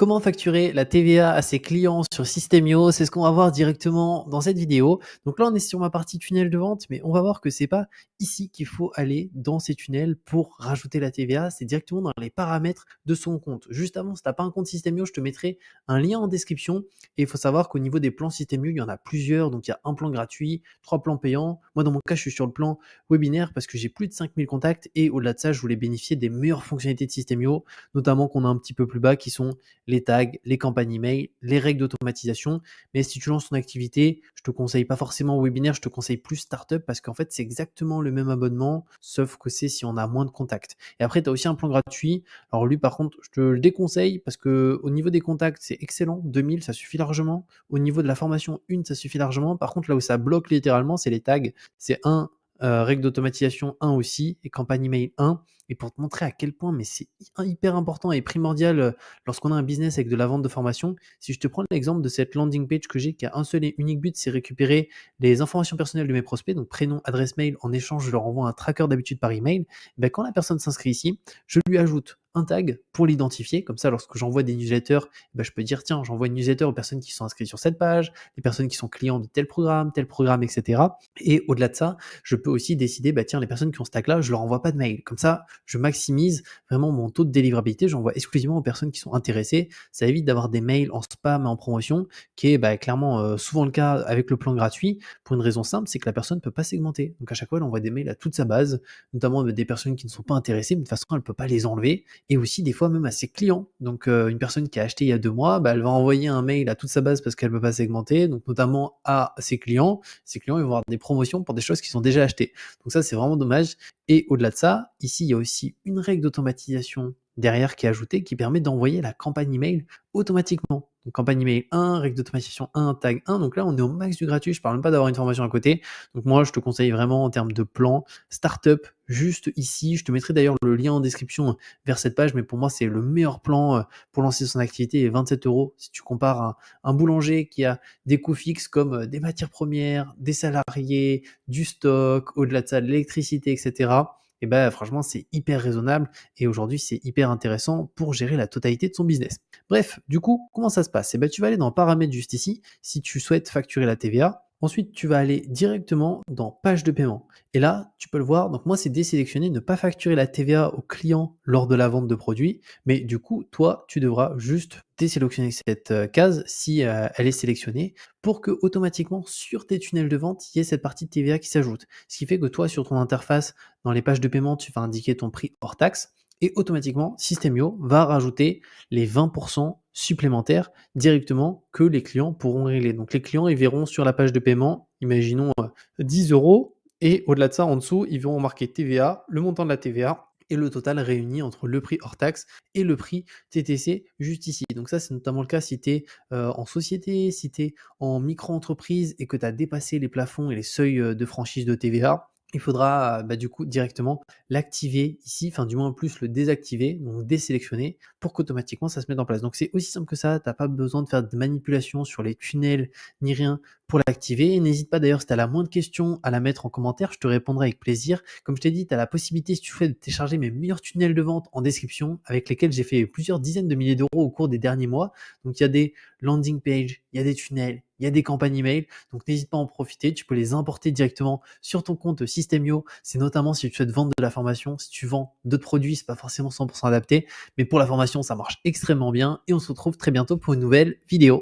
Comment facturer la TVA à ses clients sur Systemio? C'est ce qu'on va voir directement dans cette vidéo. Donc là, on est sur ma partie tunnel de vente, mais on va voir que c'est pas ici qu'il faut aller dans ces tunnels pour rajouter la TVA. C'est directement dans les paramètres de son compte. Juste avant, si tu n'as pas un compte Systemio, je te mettrai un lien en description. Et il faut savoir qu'au niveau des plans Systemio, il y en a plusieurs. Donc il y a un plan gratuit, 3 plans payants. Moi, dans mon cas, je suis sur le plan webinaire parce que j'ai plus de 5000 contacts. Et au-delà de ça, je voulais bénéficier des meilleures fonctionnalités de Systemio, notamment qu'on a un petit peu plus bas, qui sont les tags, les campagnes email, les règles d'automatisation. Mais si tu lances ton activité, je te conseille pas forcément webinaire, je te conseille plus startup parce qu'en fait, c'est exactement le même abonnement, sauf que c'est si on a moins de contacts. Et après, tu as aussi un plan gratuit. Alors lui, par contre, je te le déconseille parce que au niveau des contacts, c'est excellent. 2000, ça suffit largement. Au niveau de la formation, une, ça suffit largement. Par contre, là où ça bloque littéralement, c'est les tags. C'est un, règle d'automatisation 1 aussi, et campagne email 1. Et pour te montrer à quel point, mais c'est hyper important et primordial lorsqu'on a un business avec de la vente de formation, si je te prends l'exemple de cette landing page que j'ai qui a un seul et unique but, c'est récupérer les informations personnelles de mes prospects, donc prénom, adresse mail, en échange, je leur envoie un tracker d'habitude par email. Ben, quand la personne s'inscrit ici, je lui ajoute un tag pour l'identifier. Comme ça, lorsque j'envoie des newsletters, ben, je peux dire, tiens, j'envoie une newsletter aux personnes qui sont inscrites sur cette page, les personnes qui sont clients de tel programme, etc. Et au-delà de ça, je peux aussi décider, bah, tiens, les personnes qui ont ce tag-là, je leur envoie pas de mail. Comme ça, je maximise vraiment mon taux de délivrabilité. J'envoie exclusivement aux personnes qui sont intéressées. Ça évite d'avoir des mails en spam et en promotion, qui est bah, clairement souvent le cas avec le plan gratuit, pour une raison simple, c'est que la personne ne peut pas segmenter. Donc à chaque fois, elle envoie des mails à toute sa base, notamment des personnes qui ne sont pas intéressées, mais de toute façon, elle ne peut pas les enlever. Et aussi des fois même à ses clients. Donc une personne qui a acheté il y a 2 mois, bah, elle va envoyer un mail à toute sa base parce qu'elle ne peut pas segmenter, donc notamment à ses clients. Ses clients ils vont avoir des promotions pour des choses qui sont déjà achetées. Donc ça, c'est vraiment dommage. Et au-delà de ça, ici, il y a aussi une règle d'automatisation derrière qui est ajoutée qui permet d'envoyer la campagne email automatiquement. Donc campagne email 1, règle d'automatisation 1, tag 1. Donc là, on est au max du gratuit. Je parle même pas d'avoir une formation à côté. Donc moi, je te conseille vraiment en termes de plan, startup, juste ici. Je te mettrai d'ailleurs le lien en description vers cette page. Mais pour moi, c'est le meilleur plan pour lancer son activité. Et 27 euros si tu compares à un boulanger qui a des coûts fixes comme des matières premières, des salariés, du stock, au-delà de ça, de l'électricité, etc. Et ben franchement, c'est hyper raisonnable et aujourd'hui, c'est hyper intéressant pour gérer la totalité de son business. Bref, du coup, comment ça se passe? Et ben, tu vas aller dans paramètres juste ici si tu souhaites facturer la TVA. Ensuite, tu vas aller directement dans page de paiement. Et là, tu peux le voir. Donc moi, c'est désélectionné, ne pas facturer la TVA au client lors de la vente de produits. Mais du coup, toi, tu devras juste désélectionner cette case si elle est sélectionnée pour que automatiquement sur tes tunnels de vente, il y ait cette partie de TVA qui s'ajoute. Ce qui fait que toi, sur ton interface, dans les pages de paiement, tu vas indiquer ton prix hors taxe et automatiquement, Systemio va rajouter les 20% supplémentaires directement que les clients pourront régler. Donc les clients, ils verront sur la page de paiement, imaginons 10 euros, et au-delà de ça, en dessous, ils verront marquer TVA, le montant de la TVA, et le total réuni entre le prix hors taxe et le prix TTC juste ici. Donc ça, c'est notamment le cas si tu es en société, si tu es en micro-entreprise et que tu as dépassé les plafonds et les seuils de franchise de TVA. Il faudra du coup directement l'activer ici, enfin du moins plus le désactiver, donc désélectionner, pour qu'automatiquement ça se mette en place. Donc c'est aussi simple que ça, tu n'as pas besoin de faire de manipulation sur les tunnels ni rien pour l'activer. N'hésite pas d'ailleurs si tu as la moindre question à la mettre en commentaire, je te répondrai avec plaisir. Comme je t'ai dit, tu as la possibilité si tu souhaites de télécharger mes meilleurs tunnels de vente en description avec lesquels j'ai fait plusieurs dizaines de milliers d'euros au cours des derniers mois. Donc il y a des landing pages, il y a des tunnels, il y a des campagnes email, donc n'hésite pas à en profiter, tu peux les importer directement sur ton compte Systemio, c'est notamment si tu souhaites vendre de la formation, si tu vends d'autres produits, c'est pas forcément 100% adapté, mais pour la formation, ça marche extrêmement bien et on se retrouve très bientôt pour une nouvelle vidéo.